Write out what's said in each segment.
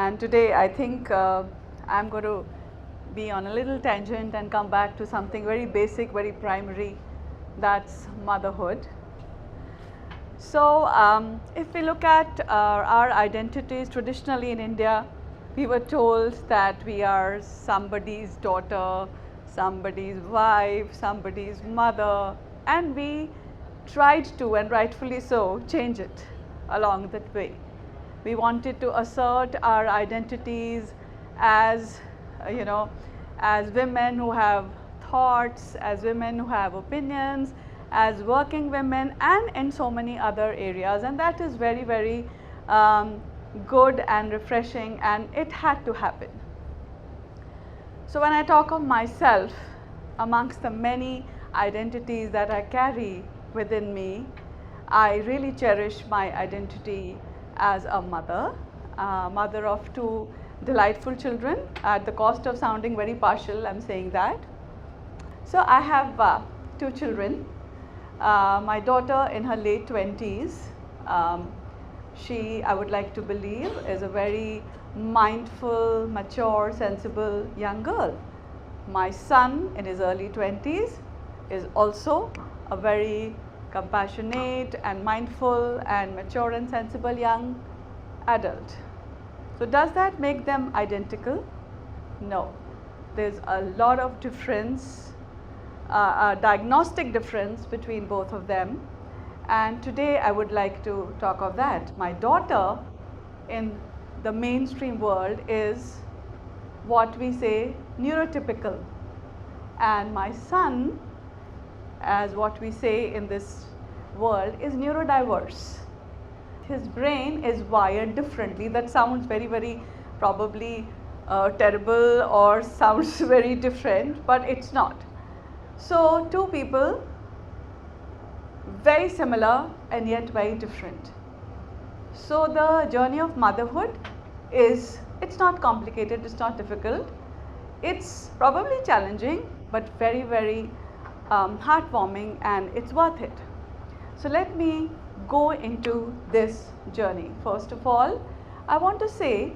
And today I think I'm going to be on a little tangent and come back to something very basic, very primary, that's motherhood. So if we look at our identities traditionally in India, we were told that we are somebody's daughter, somebody's wife, somebody's mother, and we tried to, and rightfully so, change it along that way. We wanted to assert our identities as, as women who have thoughts, as women who have opinions, as working women, and in so many other areas. And that is very, very good and refreshing, and it had to happen. So when I talk of myself, amongst the many identities that I carry within me, I really cherish my identity as a mother, mother of two delightful children. At the cost of sounding very partial, I'm saying that. So I have two children. My daughter in her late 20s, she, I would like to believe, is a very mindful, mature, sensible young girl. My son in his early 20s is also a very compassionate and mindful and mature and sensible young adult. So does that make them identical? No. There's a lot of difference, a diagnostic difference between both of them, and today I would like to talk of that. My daughter in the mainstream world is what we say neurotypical, and my son, as what we say in this world, is neurodiverse. His brain is wired differently. That sounds very, very probably terrible or sounds very different, but it's not. So two people, very similar and yet very different. So the journey of motherhood is, it's not complicated, it's not difficult. It's probably challenging, but very, very heartwarming, and it's worth it. So let me go into this journey. First of all, I want to say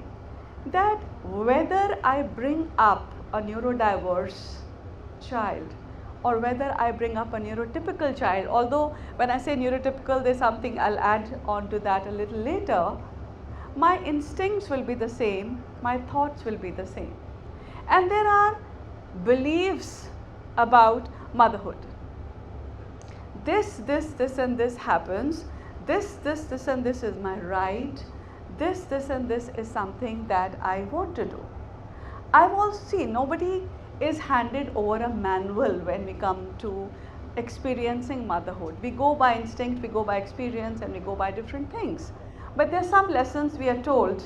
that whether I bring up a neurodiverse child or whether I bring up a neurotypical child, although when I say neurotypical, there's something I'll add on to that a little later, my instincts will be the same, my thoughts will be the same. And there are beliefs about motherhood. This and this happens, this and this is my right, this and this is something that I want to do. I've also seen nobody is handed over a manual when we come to experiencing motherhood. We go by instinct, we go by experience, and we go by different things. But there are some lessons we are told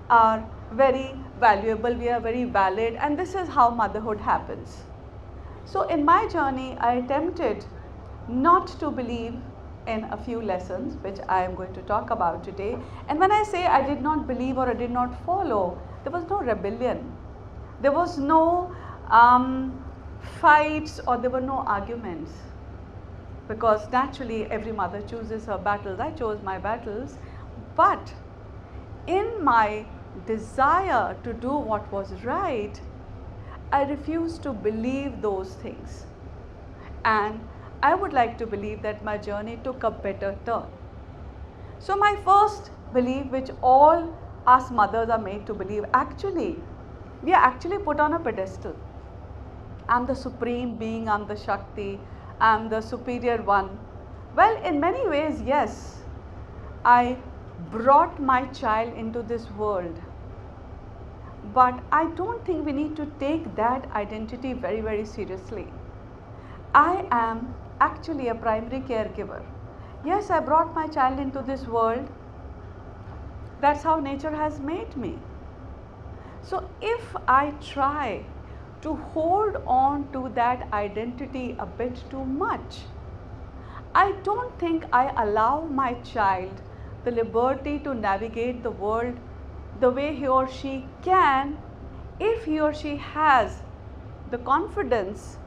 are very valuable, we are very valid, and this is how motherhood happens. So in my journey, I attempted not to believe in a few lessons which I am going to talk about today. And when I say I did not believe or I did not follow, there was no rebellion. There was no fights, or there were no arguments, because naturally every mother chooses her battles. I chose my battles, but in my desire to do what was right, I refused to believe those things, and I would like to believe that my journey took a better turn. So my first belief, which all us mothers are made to believe, actually we are actually put on a pedestal. I'm the supreme being, I'm the Shakti, I'm the superior one. Well, in many ways, yes, I brought my child into this world, but I don't think we need to take that identity very, very seriously. I am actually a primary caregiver. Yes, I brought my child into this world. That's how nature has made me. So if I try to hold on to that identity a bit too much, I don't think I allow my child the liberty to navigate the world the way he or she can, if he or she has the confidence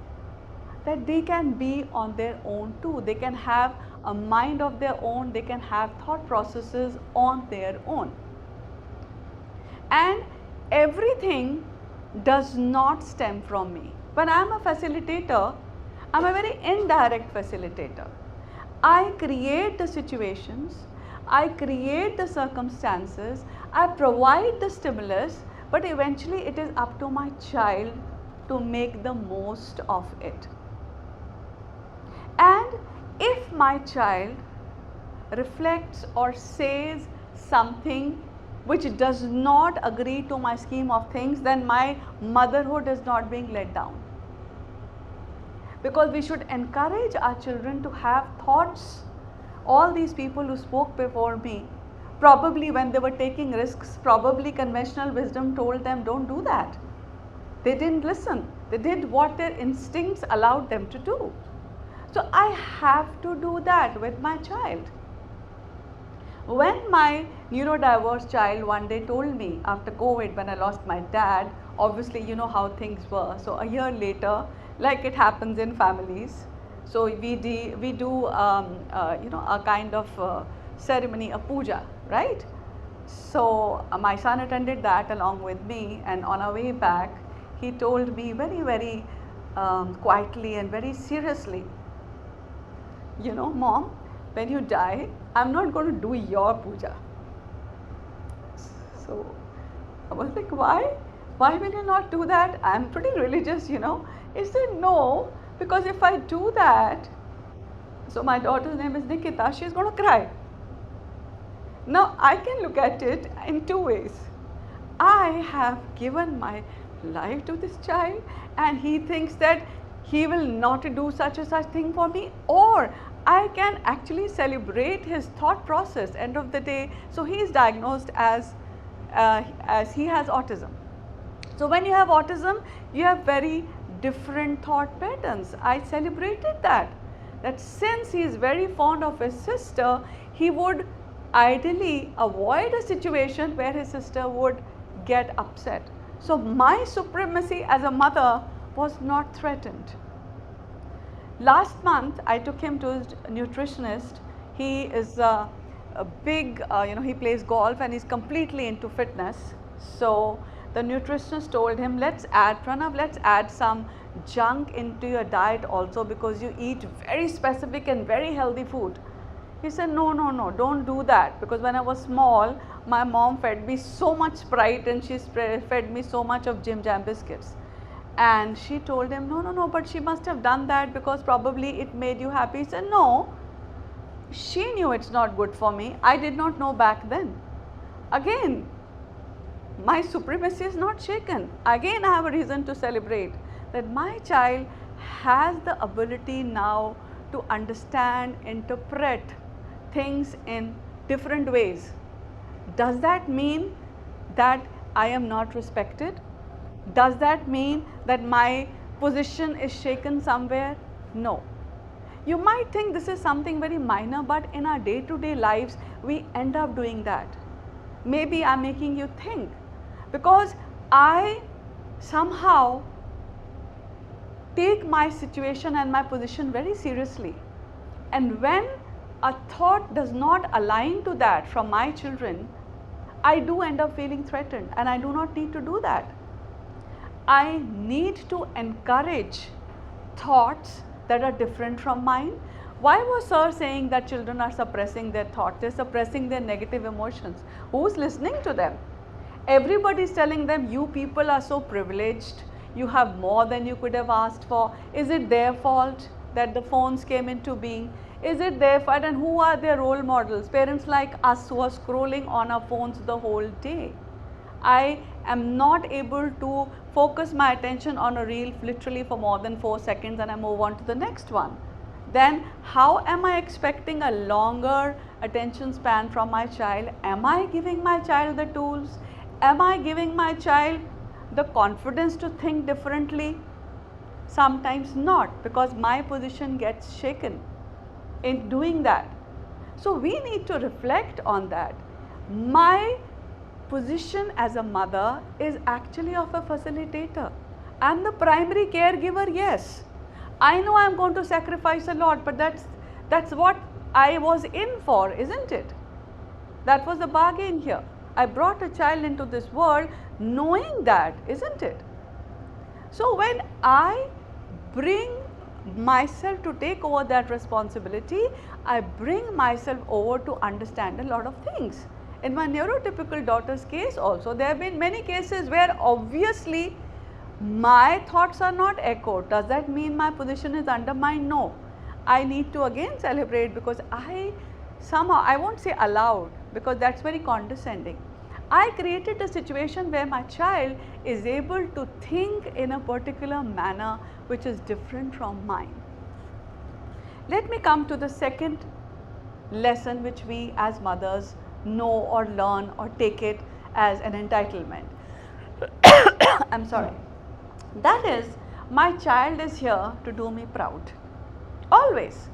that they can be on their own too. They can have a mind of their own, they can have thought processes on their own. and everything does not stem from me. When I am a facilitator, I am a very indirect facilitator. I create the situations, I create the circumstances, I provide the stimulus, but eventually it is up to my child to make the most of it. And if my child reflects or says something which does not agree to my scheme of things, then my motherhood is not being let down. Because we should encourage our children to have thoughts. All these people who spoke before me, probably when they were taking risks, probably conventional wisdom told them don't do that. They didn't listen. They did what their instincts allowed them to do. So I have to do that with my child. When my neurodiverse child one day told me after COVID, when I lost my dad, obviously you know how things were. So a year later, like it happens in families, so we do a kind of ceremony, a puja, right? So my son attended that along with me, and on our way back, he told me very quietly and very seriously, you know, Mom, when you die, I'm not going to do your puja. So I was like, why? Why will you not do that? I'm pretty religious, you know. He said, no, because if I do that, so my daughter's name is Nikita, she's going to cry. Now I can look at it in two ways. I have given my life to this child and he thinks that he will not do such a such thing for me, or I can actually celebrate his thought process. End of the day, so he is diagnosed as he has autism. So when you have autism, you have very different thought patterns. I celebrated that since he is very fond of his sister, he would ideally avoid a situation where his sister would get upset. So my supremacy as a mother was not threatened. Last month, I took him to his nutritionist. He is a big, he plays golf and he's completely into fitness. So the nutritionist told him, let's add some junk into your diet also, because you eat very specific and very healthy food. He said, no, don't do that, because when I was small, my mom fed me so much Sprite and she fed me so much of Jim Jam biscuits. And she told him, no, but she must have done that because probably it made you happy. He said, no, she knew it's not good for me. I did not know back then. Again, my supremacy is not shaken. Again, I have a reason to celebrate that my child has the ability now to understand, interpret things in different ways. Does that mean that I am not respected? Does that mean that my position is shaken somewhere? No. You might think this is something very minor, but in our day-to-day lives, we end up doing that. Maybe I'm making you think, because I somehow take my situation and my position very seriously. And when a thought does not align to that from my children, I do end up feeling threatened, and I do not need to do that. I need to encourage thoughts that are different from mine. Why was Sir saying that children are suppressing their thoughts? They're suppressing their negative emotions. Who's listening to them? Everybody is telling them, you people are so privileged, you have more than you could have asked for. Is it their fault that the phones came into being? Is it their fault? And who are their role models? Parents like us who are scrolling on our phones the whole day. I am not able to focus my attention on a reel literally for more than 4 seconds and I move on to the next one. Then how am I expecting a longer attention span from my child? Am I giving my child the tools? Am I giving my child the confidence to think differently? Sometimes not, because my position gets shaken in doing that. So we need to reflect on that. My position as a mother is actually of a facilitator. I'm the primary caregiver, yes. I know I'm going to sacrifice a lot, but that's what I was in for, isn't it? That was the bargain here. I brought a child into this world knowing that, isn't it? So when I bring myself to take over that responsibility, I bring myself over to understand a lot of things. In my neurotypical daughter's case also, there have been many cases where obviously my thoughts are not echoed. Does that mean my position is undermined? No. I need to again celebrate, because I somehow, I won't say allowed because that's very condescending. I created a situation where my child is able to think in a particular manner which is different from mine. Let me come to the second lesson which we as mothers know or learn or take it as an entitlement. I'm sorry. That is, my child is here to do me proud. Always.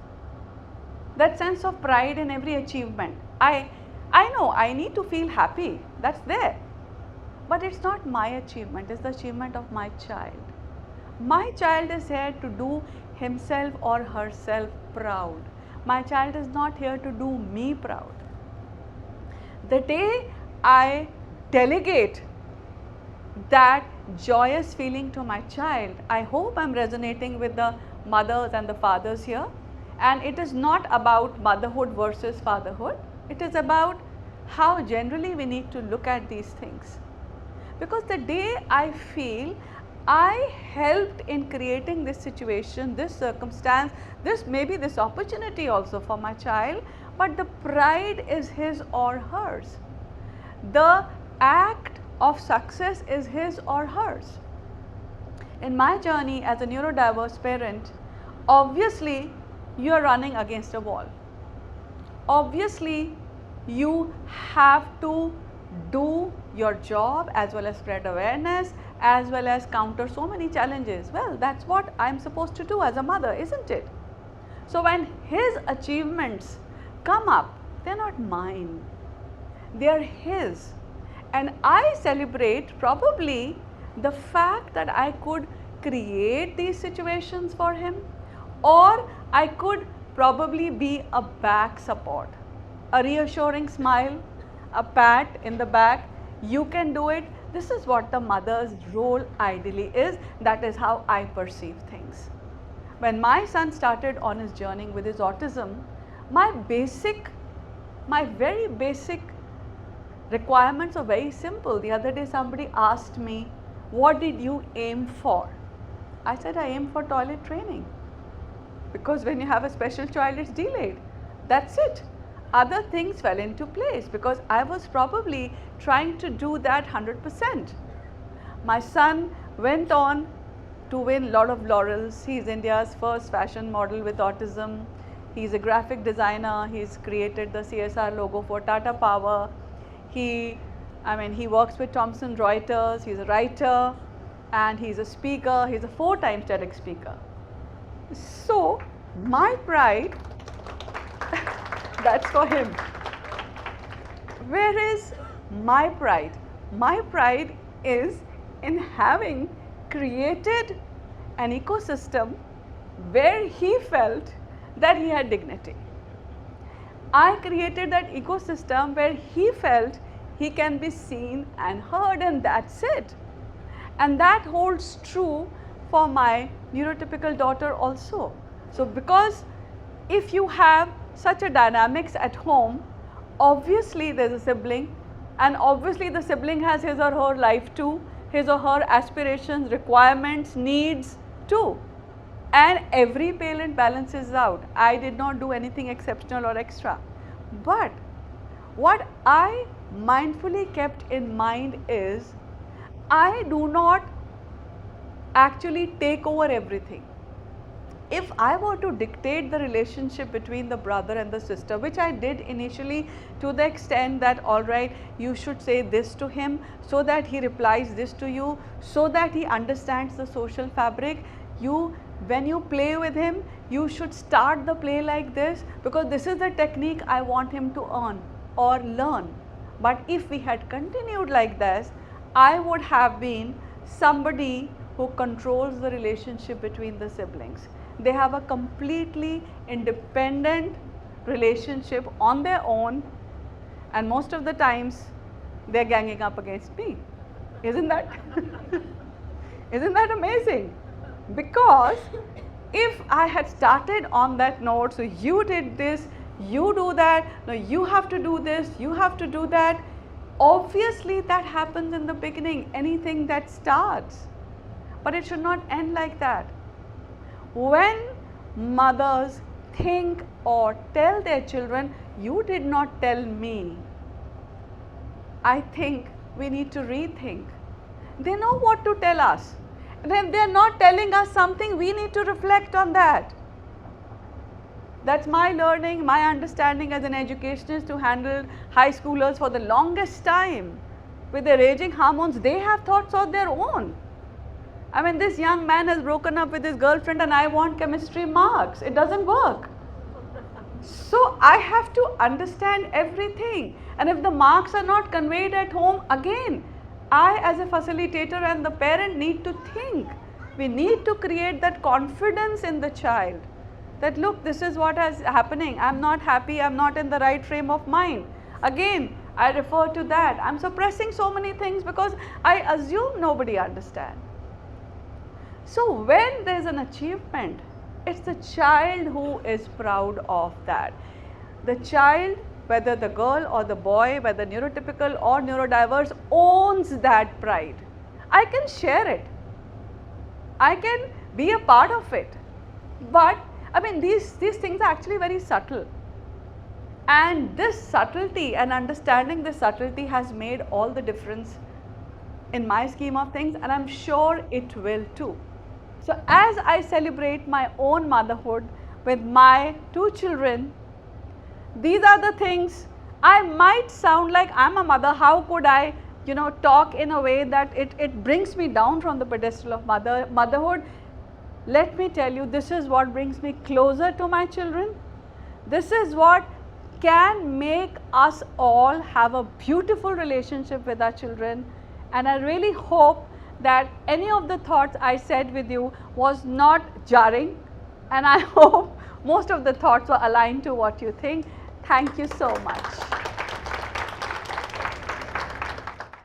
That sense of pride in every achievement. I know I need to feel happy, that's there. But it's not my achievement, it's the achievement of my child. My child is here to do himself or herself proud. My child is not here to do me proud. The day I delegate that joyous feeling to my child, I hope I'm resonating with the mothers and the fathers here. And it is not about motherhood versus fatherhood. It is about how generally we need to look at these things. Because the day I feel I helped in creating this situation, this circumstance, maybe this opportunity also for my child, but the pride is his or hers. The act of success is his or hers. In my journey as a neurodiverse parent, obviously you are running against a wall. Obviously you have to do your job as well as spread awareness, as well as counter so many challenges. Well, that's what I'm supposed to do as a mother, isn't it? So when his achievements come up, they're not mine, they're his. And I celebrate probably the fact that I could create these situations for him, or I could probably be a back support, a reassuring smile, a pat in the back, you can do it. This is what the mother's role ideally is. That is how I perceive things. When my son started on his journey with his autism, my very basic requirements are very simple. The other day somebody asked me, what did you aim for? I said, I aim for toilet training. Because when you have a special child, it's delayed. That's it. Other things fell into place because I was probably trying to do that 100%. My son went on to win a lot of laurels. He is India's first fashion model with autism. He is a graphic designer. He's created the CSR logo for Tata Power. He works with Thomson Reuters. He's a writer and he's a speaker. He's a 4-time TEDx speaker. So my pride, that's for him. Where is my pride? My pride is in having created an ecosystem where he felt that he had dignity. I created that ecosystem where he felt he can be seen and heard, and that's it. And that holds true for my neurotypical daughter also. So because if you have such a dynamics at home, obviously there's a sibling, and obviously the sibling has his or her life too, his or her aspirations, requirements, needs too. And every parent balances out. I did not do anything exceptional or extra. But what I mindfully kept in mind is, I do not actually take over everything. If I were to dictate the relationship between the brother and the sister, which I did initially to the extent that, all right, you should say this to him so that he replies this to you, so that he understands the social fabric. When you play with him, you should start the play like this, because this is the technique I want him to earn or learn. But if we had continued like this, I would have been somebody who controls the relationship between the siblings. They have a completely independent relationship on their own, and most of the times they're ganging up against me. Isn't that isn't that amazing? Because if I had started on that note, so you did this, you do that, no, you have to do this, you have to do that, obviously that happens in the beginning, anything that starts. But it should not end like that. When mothers think or tell their children, you did not tell me, I think we need to rethink. They know what to tell us. And if they are not telling us something, we need to reflect on that. That's my learning, my understanding as an educationist who handled high schoolers for the longest time. With their raging hormones, they have thoughts of their own. I mean, this young man has broken up with his girlfriend and I want chemistry marks. It doesn't work. So I have to understand everything. And if the marks are not conveyed at home, again, I as a facilitator and the parent need to think. We need to create that confidence in the child. That look, this is what is happening. I'm not happy. I'm not in the right frame of mind. Again, I refer to that. I'm suppressing so many things because I assume nobody understands. So when there is an achievement, it's the child who is proud of that. The child, whether the girl or the boy, whether neurotypical or neurodiverse, owns that pride. I can share it. I can be a part of it. But I mean, these things are actually very subtle. And this subtlety and understanding this subtlety has made all the difference in my scheme of things, and I'm sure it will too. So as I celebrate my own motherhood with my 2 children, these are the things. I might sound like I'm a mother. How could I, talk in a way that it brings me down from the pedestal of motherhood? Let me tell you, this is what brings me closer to my children. This is what can make us all have a beautiful relationship with our children. And I really hope that any of the thoughts I said with you was not jarring, and I hope most of the thoughts were aligned to what you think. Thank you so much.